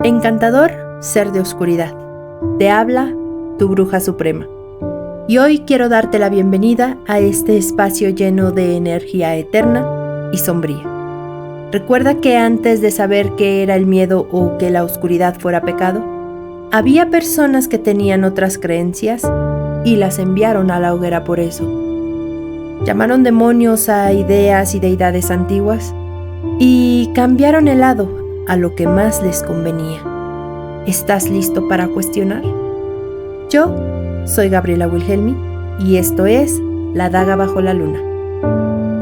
Encantador ser de oscuridad. Te habla tu bruja suprema. Y hoy quiero darte la bienvenida a este espacio lleno de energía eterna y sombría. Recuerda que antes de saber qué era el miedo o que la oscuridad fuera pecado, había personas que tenían otras creencias y las enviaron a la hoguera por eso. Llamaron demonios a ideas y deidades antiguas y cambiaron el lado a lo que más les convenía. ¿Estás listo para cuestionar? Yo soy Gabriela Wilhelmi y esto es La Daga Bajo la Luna.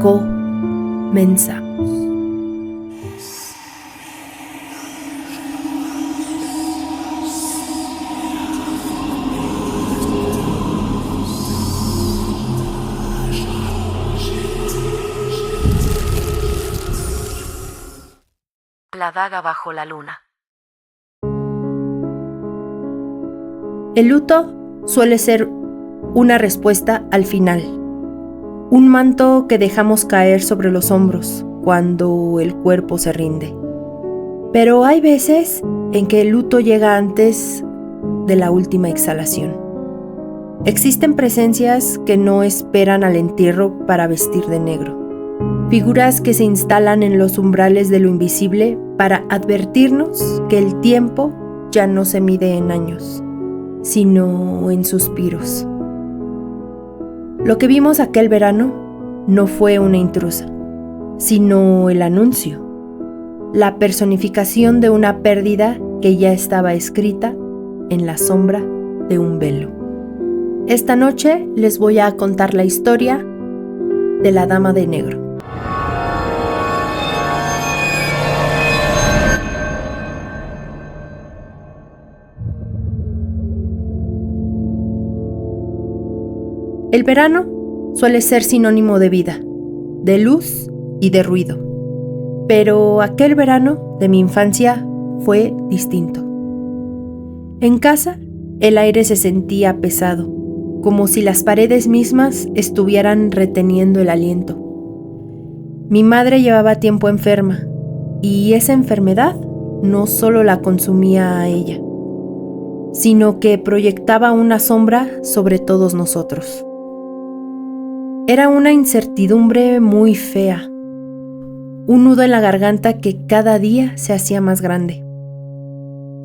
Comenzamos. La daga bajo la luna. El luto suele ser una respuesta al final, un manto que dejamos caer sobre los hombros cuando el cuerpo se rinde. Pero hay veces en que el luto llega antes de la última exhalación. Existen presencias que no esperan al entierro para vestir de negro. Figuras que se instalan en los umbrales de lo invisible para advertirnos que el tiempo ya no se mide en años, sino en suspiros. Lo que vimos aquel verano no fue una intrusa, sino el anuncio, la personificación de una pérdida que ya estaba escrita en la sombra de un velo. Esta noche les voy a contar la historia de la Dama de Negro. El verano suele ser sinónimo de vida, de luz y de ruido. Pero aquel verano de mi infancia fue distinto. En casa, el aire se sentía pesado, como si las paredes mismas estuvieran reteniendo el aliento. Mi madre llevaba tiempo enferma, y esa enfermedad no solo la consumía a ella, sino que proyectaba una sombra sobre todos nosotros. Era una incertidumbre muy fea, un nudo en la garganta que cada día se hacía más grande.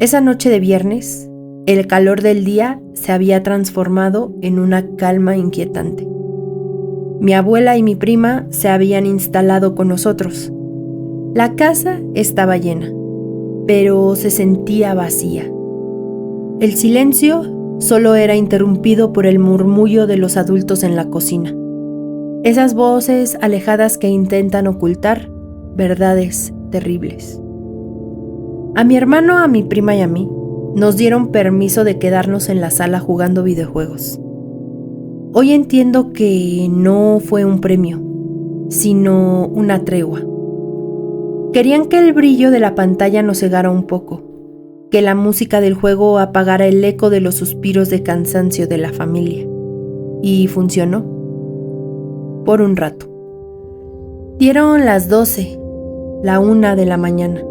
Esa noche de viernes, el calor del día se había transformado en una calma inquietante. Mi abuela y mi prima se habían instalado con nosotros. La casa estaba llena, pero se sentía vacía. El silencio solo era interrumpido por el murmullo de los adultos en la cocina. Esas voces alejadas que intentan ocultar verdades terribles. A mi hermano, a mi prima y a mí nos dieron permiso de quedarnos en la sala jugando videojuegos. Hoy entiendo que no fue un premio, sino una tregua. Querían que el brillo de la pantalla nos cegara un poco, que la música del juego apagara el eco de los suspiros de cansancio de la familia. Y funcionó. Por un rato. Dieron las 12, la 1 de la mañana.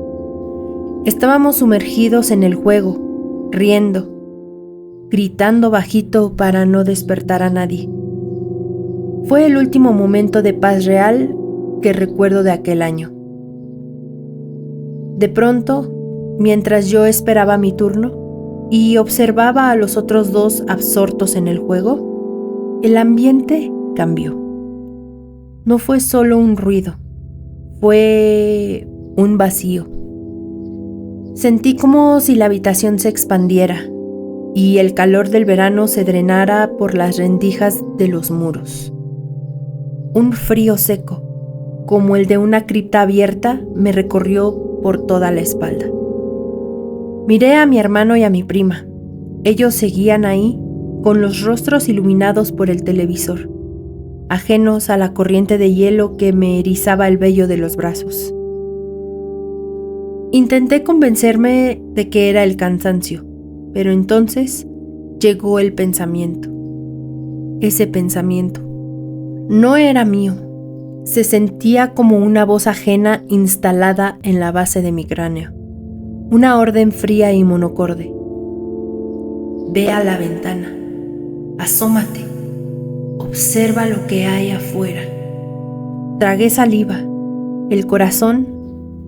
Estábamos sumergidos en el juego, riendo, gritando bajito para no despertar a nadie. Fue el último momento de paz real que recuerdo de aquel año. De pronto, mientras yo esperaba mi turno y observaba a los otros dos absortos en el juego, el ambiente cambió. No fue solo un ruido, fue un vacío. Sentí como si la habitación se expandiera y el calor del verano se drenara por las rendijas de los muros. Un frío seco, como el de una cripta abierta, me recorrió por toda la espalda. Miré a mi hermano y a mi prima. Ellos seguían ahí, con los rostros iluminados por el televisor, ajenos a la corriente de hielo que me erizaba el vello de los brazos. Intenté convencerme de que era el cansancio, pero entonces llegó el pensamiento. Ese pensamiento no era mío, se sentía como una voz ajena instalada en la base de mi cráneo. Una orden fría y monocorde. Ve a la ventana, asómate, observa lo que hay afuera. Tragué saliva. El corazón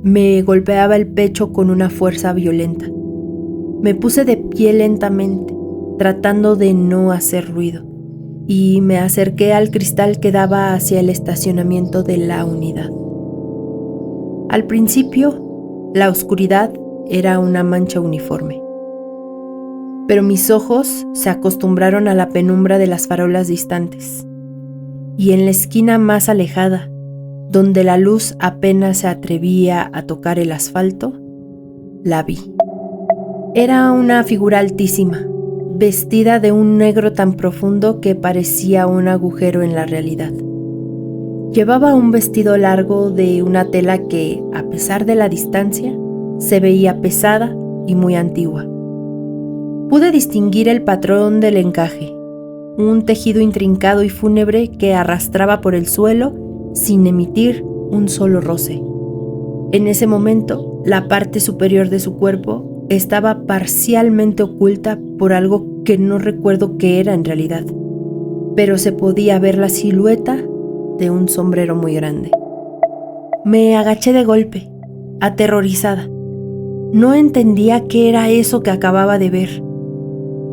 me golpeaba el pecho con una fuerza violenta. Me puse de pie lentamente, tratando de no hacer ruido, y me acerqué al cristal que daba hacia el estacionamiento de la unidad. Al principio, la oscuridad era una mancha uniforme, pero mis ojos se acostumbraron a la penumbra de las farolas distantes, y en la esquina más alejada, donde la luz apenas se atrevía a tocar el asfalto, la vi. Era una figura altísima, vestida de un negro tan profundo que parecía un agujero en la realidad. Llevaba un vestido largo de una tela que, a pesar de la distancia, se veía pesada y muy antigua. Pude distinguir el patrón del encaje, un tejido intrincado y fúnebre que arrastraba por el suelo sin emitir un solo roce. En ese momento, la parte superior de su cuerpo estaba parcialmente oculta por algo que no recuerdo qué era en realidad, pero se podía ver la silueta de un sombrero muy grande. Me agaché de golpe, aterrorizada. No entendía qué era eso que acababa de ver.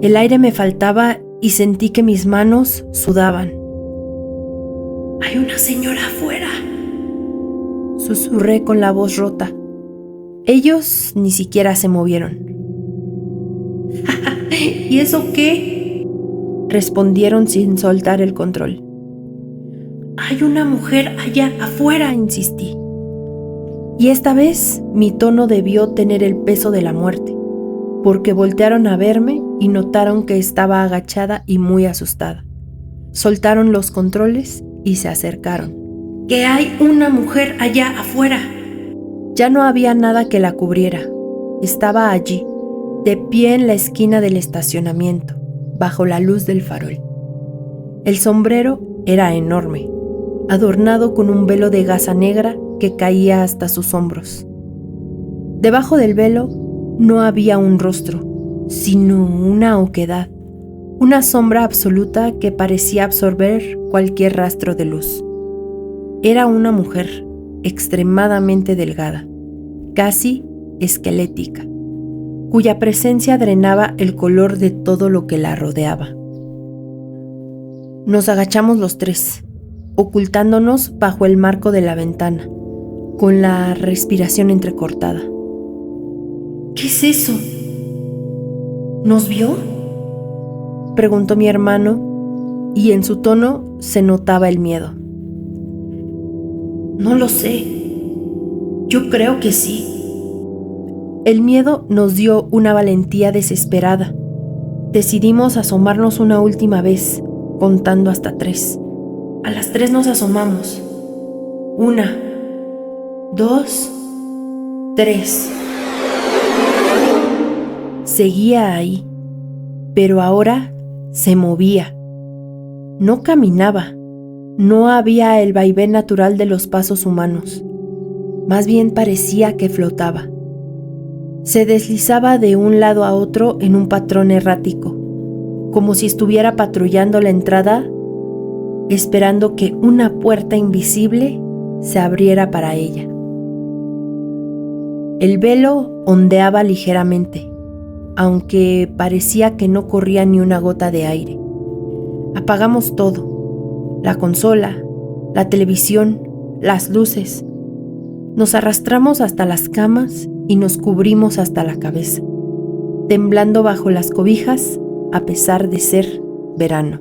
El aire me faltaba y sentí que mis manos sudaban. «¡Hay una señora afuera!», susurré con la voz rota. Ellos ni siquiera se movieron. «¿Y eso qué?», respondieron sin soltar el control. «Hay una mujer allá afuera», insistí. Y esta vez mi tono debió tener el peso de la muerte, porque voltearon a verme y notaron que estaba agachada y muy asustada. Soltaron los controles y se acercaron. «¡Que hay una mujer allá afuera!». Ya no había nada que la cubriera. Estaba allí, de pie en la esquina del estacionamiento, bajo la luz del farol. El sombrero era enorme, adornado con un velo de gasa negra que caía hasta sus hombros. Debajo del velo no había un rostro, sino una oquedad, una sombra absoluta que parecía absorber cualquier rastro de luz. Era una mujer extremadamente delgada, casi esquelética, cuya presencia drenaba el color de todo lo que la rodeaba. Nos agachamos los tres, ocultándonos bajo el marco de la ventana, con la respiración entrecortada. «¿Qué es eso? ¿Nos vio?», preguntó mi hermano, y en su tono se notaba el miedo. «No lo sé. Yo creo que sí». El miedo nos dio una valentía desesperada. Decidimos asomarnos una última vez, contando hasta 3. A las 3 nos asomamos. 1, 2, 3. Seguía ahí, pero ahora se movía. No caminaba. No había el vaivén natural de los pasos humanos. Más bien parecía que flotaba. Se deslizaba de un lado a otro en un patrón errático, como si estuviera patrullando la entrada, esperando que una puerta invisible se abriera para ella. El velo ondeaba ligeramente, aunque parecía que no corría ni una gota de aire. Apagamos todo: la consola, la televisión, las luces. Nos arrastramos hasta las camas y nos cubrimos hasta la cabeza, temblando bajo las cobijas a pesar de ser verano.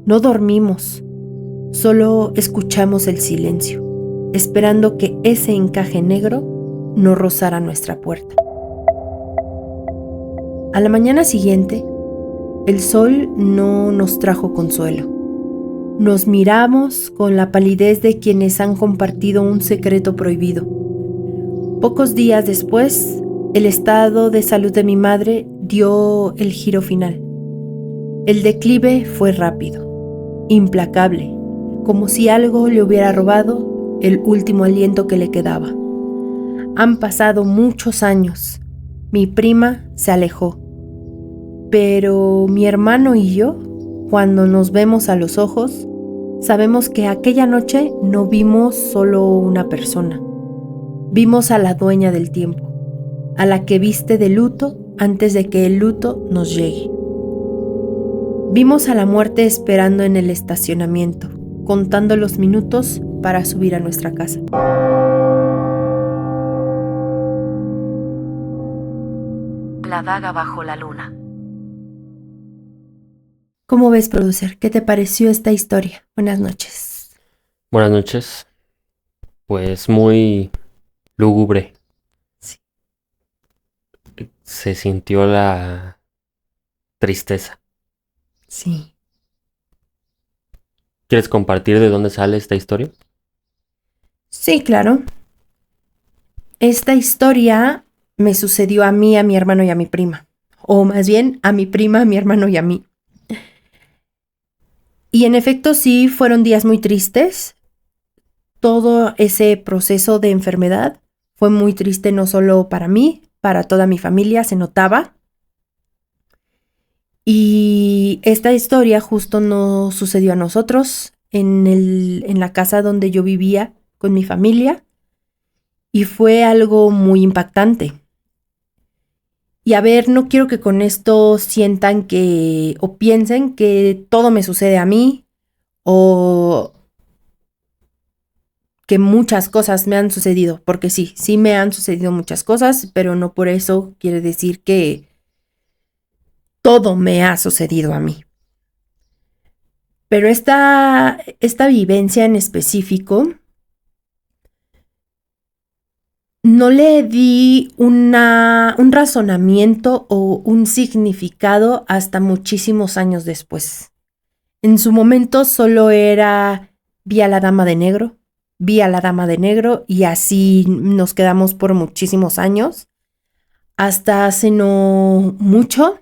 No dormimos, solo escuchamos el silencio, esperando que ese encaje negro no rozara nuestra puerta. A la mañana siguiente, el sol no nos trajo consuelo. Nos miramos con la palidez de quienes han compartido un secreto prohibido. Pocos días después, el estado de salud de mi madre dio el giro final. El declive fue rápido, implacable, como si algo le hubiera robado el último aliento que le quedaba. Han pasado muchos años. Mi prima se alejó. Pero mi hermano y yo, cuando nos vemos a los ojos, sabemos que aquella noche no vimos solo una persona. Vimos a la dueña del tiempo, a la que viste de luto antes de que el luto nos llegue. Vimos a la muerte esperando en el estacionamiento, contando los minutos para subir a nuestra casa. La daga bajo la luna. ¿Cómo ves, producer? ¿Qué te pareció esta historia? Buenas noches. Buenas noches. Pues muy lúgubre. Sí. Se sintió la tristeza. Sí. ¿Quieres compartir de dónde sale esta historia? Sí, claro. Esta historia me sucedió a mí, a mi hermano y a mi prima. O más bien, a mi prima, a mi hermano y a mí. Y en efecto sí fueron días muy tristes. Todo ese proceso de enfermedad fue muy triste no solo para mí, para toda mi familia, se notaba. Y esta historia justo nos sucedió a nosotros en la casa donde yo vivía con mi familia y fue algo muy impactante. Y a ver, no quiero que con esto sientan que o piensen que todo me sucede a mí o que muchas cosas me han sucedido, porque sí me han sucedido muchas cosas, pero no por eso quiere decir que todo me ha sucedido a mí. Pero esta vivencia en específico, no le di un razonamiento o un significado hasta muchísimos años después. En su momento solo era, vi a la dama de negro, y así nos quedamos por muchísimos años. Hasta hace no mucho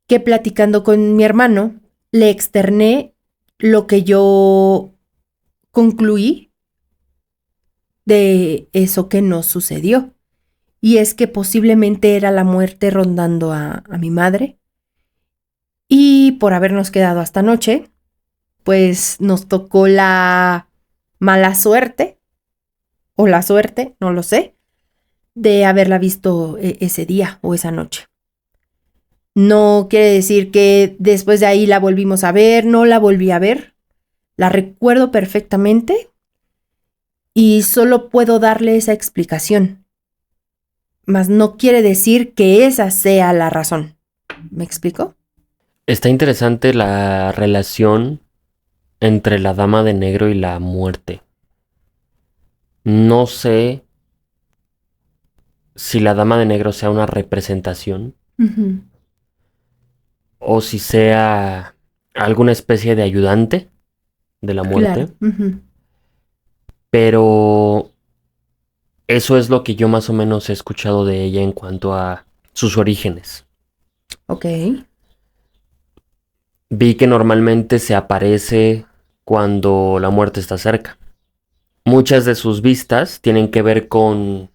que platicando con mi hermano le externé lo que yo concluí de eso que nos sucedió. Y es que posiblemente era la muerte rondando a mi madre. Y por habernos quedado hasta noche, pues nos tocó la mala suerte, o la suerte, no lo sé, de haberla visto ese día o esa noche. No quiere decir que después de ahí la volvimos a ver, no la volví a ver. La recuerdo perfectamente y solo puedo darle esa explicación. Mas no quiere decir que esa sea la razón. ¿Me explico? Está interesante la relación entre la dama de negro y la muerte. No sé si la dama de negro sea una representación o si sea alguna especie de ayudante de la muerte. Claro. Pero eso es lo que yo más o menos he escuchado de ella en cuanto a sus orígenes. Ok. Vi que normalmente se aparece cuando la muerte está cerca. Muchas de sus vistas tienen que ver con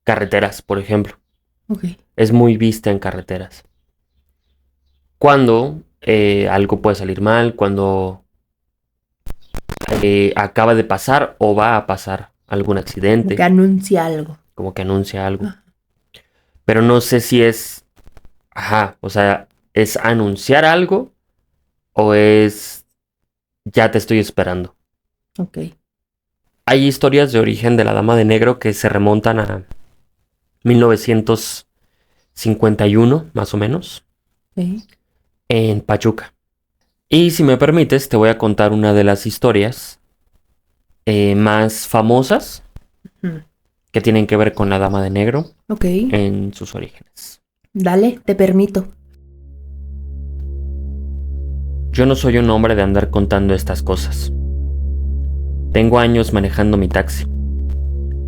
carreteras, por ejemplo. Ok. Es muy vista en carreteras. Cuando algo puede salir mal, cuando acaba de pasar o va a pasar algún accidente. Como que anuncia algo. Como que anuncia algo. Pero no sé si es... o sea, ¿es anunciar algo o es ya te estoy esperando? Ok. Hay historias de origen de la Dama de Negro que se remontan a 1951, más o menos, Okay. en Pachuca. Y si me permites, te voy a contar una de las historias más famosas que tienen que ver con la Dama de Negro en sus orígenes. Dale, te permito. Yo no soy un hombre de andar contando estas cosas. Tengo años manejando mi taxi.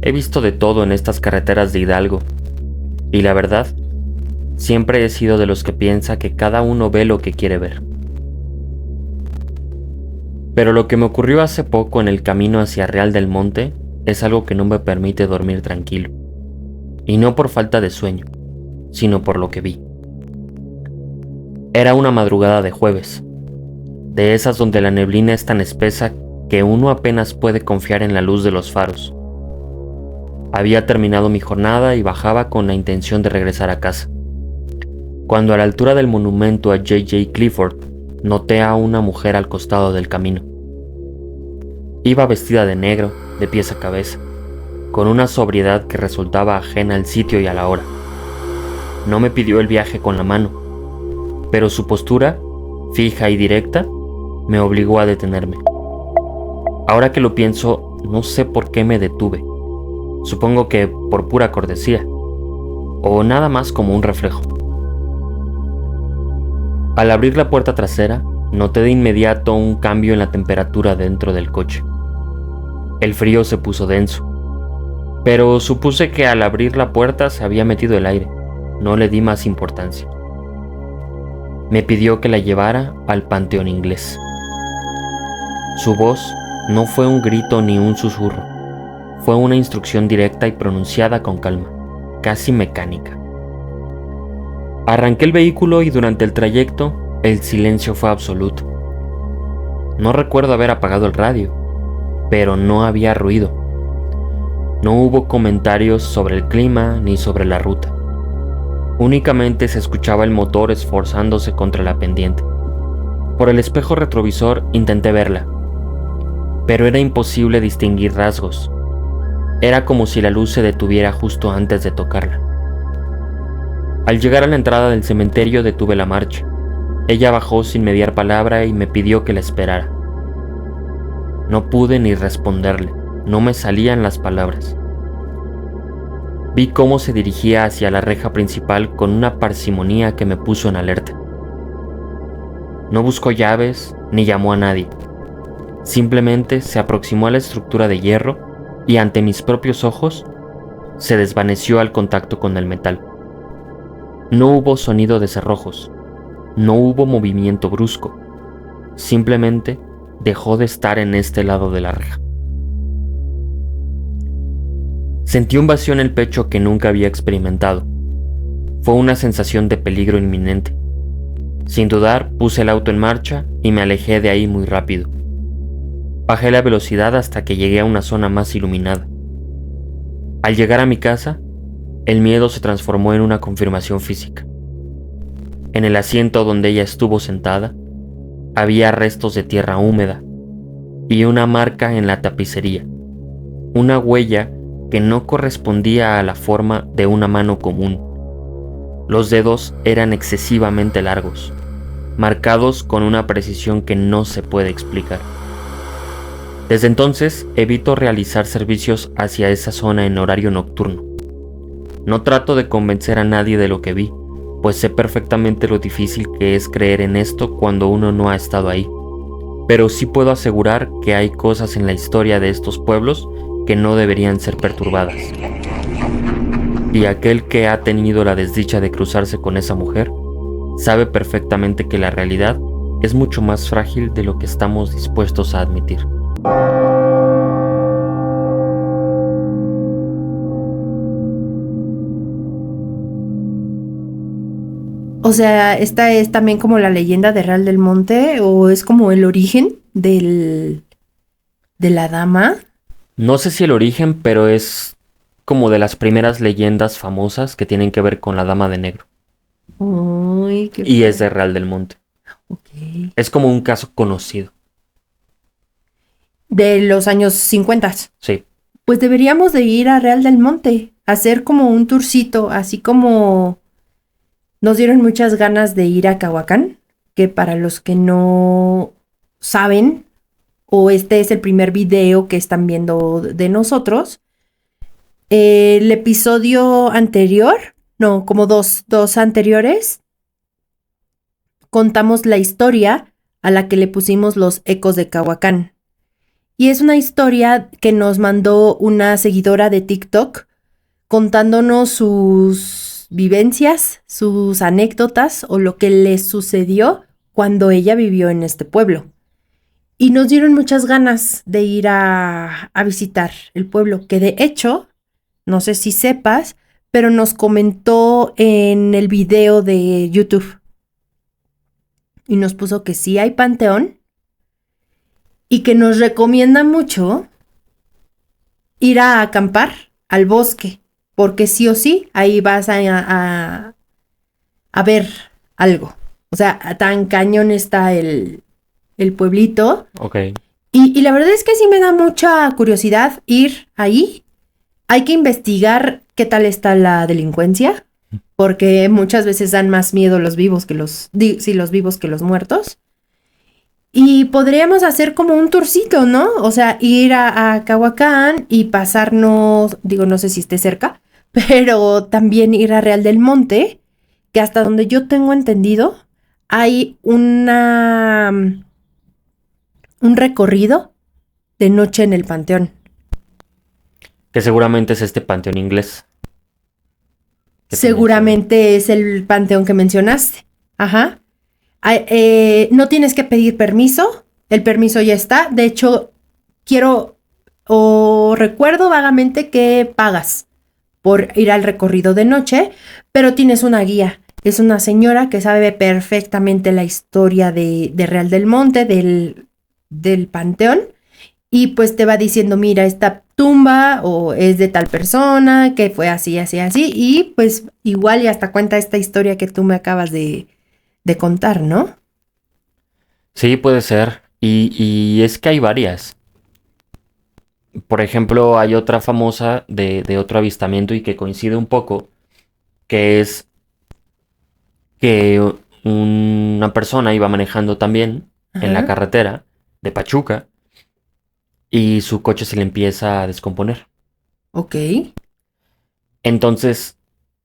He visto de todo en estas carreteras de Hidalgo. Y la verdad, siempre he sido de los que piensa que cada uno ve lo que quiere ver. Pero lo que me ocurrió hace poco en el camino hacia Real del Monte es algo que no me permite dormir tranquilo. y no por falta de sueño, sino por lo que vi. Era una madrugada de jueves, de esas donde la neblina es tan espesa que uno apenas puede confiar en la luz de los faros. Había terminado mi jornada y bajaba con la intención de regresar a casa, cuando a la altura del monumento a J.J. Clifford noté a una mujer al costado del camino. Iba vestida de negro, de pies a cabeza, con una sobriedad que resultaba ajena al sitio y a la hora. No me pidió el viaje con la mano, pero su postura, fija y directa, me obligó a detenerme. Ahora que lo pienso, no sé por qué me detuve. Supongo que por pura cortesía, o nada más como un reflejo. Al abrir la puerta trasera, noté de inmediato un cambio en la temperatura dentro del coche. El frío se puso denso, pero supuse que al abrir la puerta se había metido el aire. No le di más importancia. Me pidió que la llevara al Panteón Inglés. Su voz no fue un grito ni un susurro. Fue una instrucción directa y pronunciada con calma, casi mecánica. Arranqué el vehículo y durante el trayecto el silencio fue absoluto. No recuerdo haber apagado el radio, pero no había ruido. No hubo comentarios sobre el clima ni sobre la ruta. Únicamente se escuchaba el motor esforzándose contra la pendiente. Por el espejo retrovisor intenté verla, pero era imposible distinguir rasgos. Era como si la luz se detuviera justo antes de tocarla. Al llegar a la entrada del cementerio detuve la marcha. Ella bajó sin mediar palabra y me pidió que la esperara. No pude ni responderle, no me salían las palabras. Vi cómo se dirigía hacia la reja principal con una parsimonía que me puso en alerta. No buscó llaves ni llamó a nadie. Simplemente se aproximó a la estructura de hierro y ante mis propios ojos se desvaneció al contacto con el metal. No hubo sonido de cerrojos, no hubo movimiento brusco, simplemente dejó de estar en este lado de la reja. Sentí un vacío en el pecho que nunca había experimentado. Fue una sensación de peligro inminente. Sin dudar, puse el auto en marcha y me alejé de ahí muy rápido. Bajé la velocidad hasta que llegué a una zona más iluminada. Al llegar a mi casa, el miedo se transformó en una confirmación física. En el asiento donde ella estuvo sentada, había restos de tierra húmeda y una marca en la tapicería, una huella que no correspondía a la forma de una mano común. Los dedos eran excesivamente largos, marcados con una precisión que no se puede explicar. Desde entonces evito realizar servicios hacia esa zona en horario nocturno. No trato de convencer a nadie de lo que vi, pues sé perfectamente lo difícil que es creer en esto cuando uno no ha estado ahí. Pero sí puedo asegurar que hay cosas en la historia de estos pueblos que no deberían ser perturbadas. Y aquel que ha tenido la desdicha de cruzarse con esa mujer, sabe perfectamente que la realidad es mucho más frágil de lo que estamos dispuestos a admitir. O sea, ¿esta es también como la leyenda de Real del Monte o es como el origen de la dama? No sé si el origen, pero es como de las primeras leyendas famosas que tienen que ver con la Dama de Negro. Uy, qué Y es de Real del Monte. Ok. Es como un caso conocido. De los años 50. Sí. Pues deberíamos de ir a Real del Monte, hacer como un tourcito, así como nos dieron muchas ganas de ir a Cahuacán, que para los que no saben, o este es el primer video que están viendo de nosotros, el episodio anterior, no, como dos anteriores, contamos la historia a la que le pusimos los ecos de Cahuacán. Y es una historia que nos mandó una seguidora de TikTok contándonos sus vivencias, sus anécdotas o lo que le sucedió cuando ella vivió en este pueblo. Y nos dieron muchas ganas de ir a visitar el pueblo, que de hecho, no sé si sepas, pero nos comentó en el video de YouTube y nos puso que sí hay panteón y que nos recomienda mucho ir a acampar al bosque, porque sí o sí ahí vas a ver algo. O sea, tan cañón está el pueblito. Ok. Y la verdad es que sí me da mucha curiosidad ir ahí. Hay que investigar qué tal está la delincuencia, porque muchas veces dan más miedo los vivos que los vivos que los muertos. Y podríamos hacer como un tourcito, ¿no? O sea, ir a Cahuacán y pasarnos, digo, no sé si esté cerca, pero también ir a Real del Monte, que hasta donde yo tengo entendido, hay un recorrido de noche en el panteón. Que seguramente es este panteón inglés. Seguramente es el panteón que mencionaste. Ajá. No tienes que pedir permiso. El permiso ya está. De hecho, recuerdo vagamente que pagas por ir al recorrido de noche, pero tienes una guía. Es una señora que sabe perfectamente la historia de Real del Monte, del panteón, y pues te va diciendo, mira, esta tumba o es de tal persona, que fue así, así, así, y pues igual y hasta cuenta esta historia que tú me acabas de contar, ¿no? Sí, puede ser. Y es que hay varias. Por ejemplo, hay otra famosa de otro avistamiento y que coincide un poco, que es que una persona iba manejando también en la Ajá. carretera de Pachuca y su coche se le empieza a descomponer. Ok. Entonces,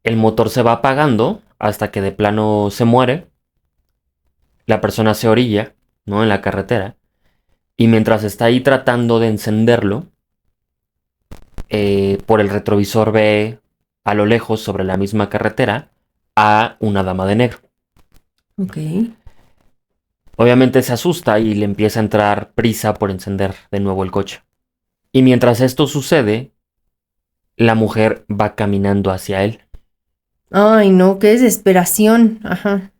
el motor se va apagando hasta que de plano se muere. La persona se orilla, ¿no? En la carretera. Y mientras está ahí tratando de encenderlo, por el retrovisor ve a lo lejos, sobre la misma carretera, a una dama de negro. Ok. Obviamente se asusta y le empieza a entrar prisa por encender de nuevo el coche. Y mientras esto sucede, la mujer va caminando hacia él. Ay, no, qué desesperación. Ajá.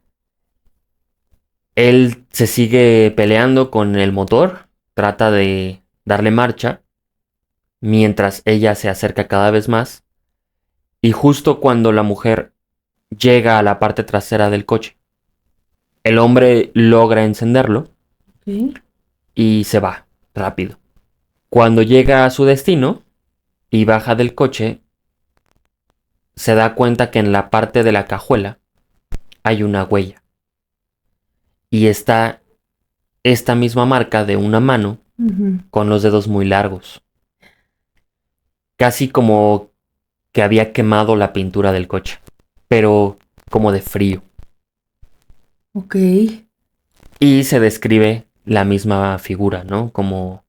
Él se sigue peleando con el motor, trata de darle marcha, mientras ella se acerca cada vez más. Y justo cuando la mujer llega a la parte trasera del coche, el hombre logra encenderlo Ok. y se va rápido. Cuando llega a su destino y baja del coche, se da cuenta que en la parte de la cajuela hay una huella. Y está esta misma marca de una mano Ujú. con los dedos muy largos. Casi como que había quemado la pintura del coche, pero como de frío. Ok. Y se describe la misma figura, ¿no? Como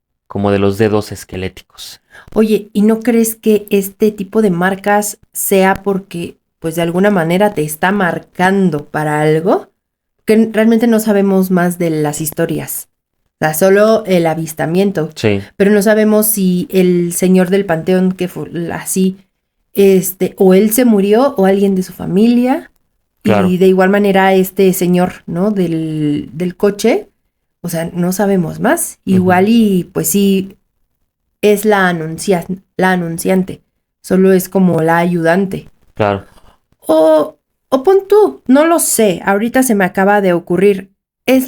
de los dedos esqueléticos. Oye, ¿y no crees que este tipo de marcas sea porque, pues de alguna manera te está marcando para algo? Que realmente no sabemos más de las historias. O sea, solo el avistamiento. Sí, Pero no sabemos si el señor del panteón que fue así, o él se murió o alguien de su familia. claro. Y de igual manera este señor, ¿no? Del coche. O sea, no sabemos más. Igual y pues sí, es la anunciante. Solo es como la ayudante. Claro. O pon tú, no lo sé, ahorita se me acaba de ocurrir. Es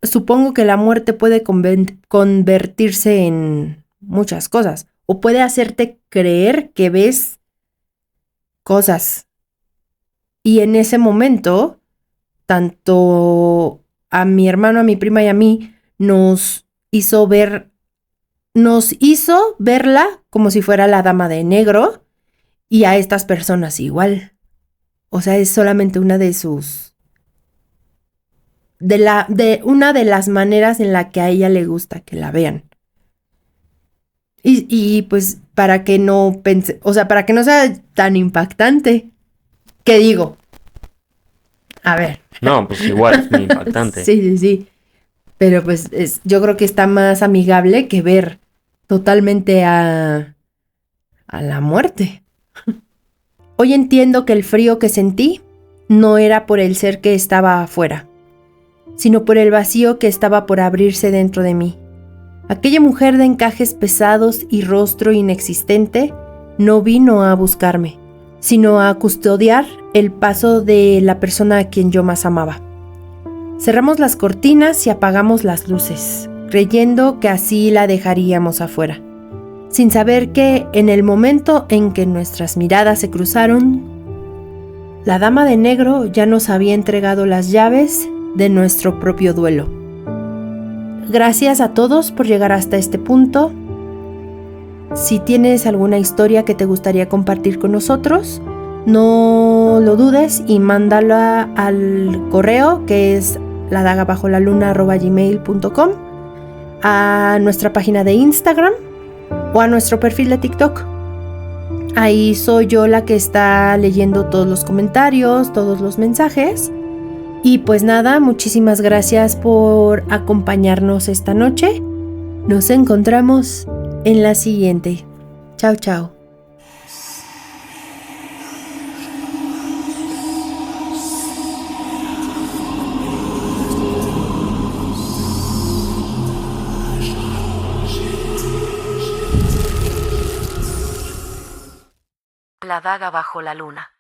supongo que la muerte puede convertirse en muchas cosas. O puede hacerte creer que ves cosas. Y en ese momento, tanto a mi hermano, a mi prima y a mí, nos hizo verla como si fuera la dama de negro y a estas personas igual. O sea, es solamente una de sus... de una de las maneras en la que a ella le gusta que la vean. Y pues para que no pense, o sea, para que no sea tan impactante. ¿Qué digo? A ver. No, pues igual es muy impactante. Sí, sí, sí. Pero pues yo creo que está más amigable que ver totalmente a la muerte. Hoy entiendo que el frío que sentí no era por el ser que estaba afuera, sino por el vacío que estaba por abrirse dentro de mí. Aquella mujer de encajes pesados y rostro inexistente no vino a buscarme, sino a custodiar el paso de la persona a quien yo más amaba. Cerramos las cortinas y apagamos las luces, creyendo que así la dejaríamos afuera, sin saber que en el momento en que nuestras miradas se cruzaron, la dama de negro ya nos había entregado las llaves de nuestro propio duelo. Gracias a todos por llegar hasta este punto. Si tienes alguna historia que te gustaría compartir con nosotros, no lo dudes y mándala al correo que es ladagabajolaluna@gmail.com, a nuestra página de Instagram o a nuestro perfil de TikTok. Ahí soy yo la que está leyendo todos los comentarios, todos los mensajes. Y pues nada, muchísimas gracias por acompañarnos esta noche. Nos encontramos en la siguiente. Chao, chao. La daga bajo la luna.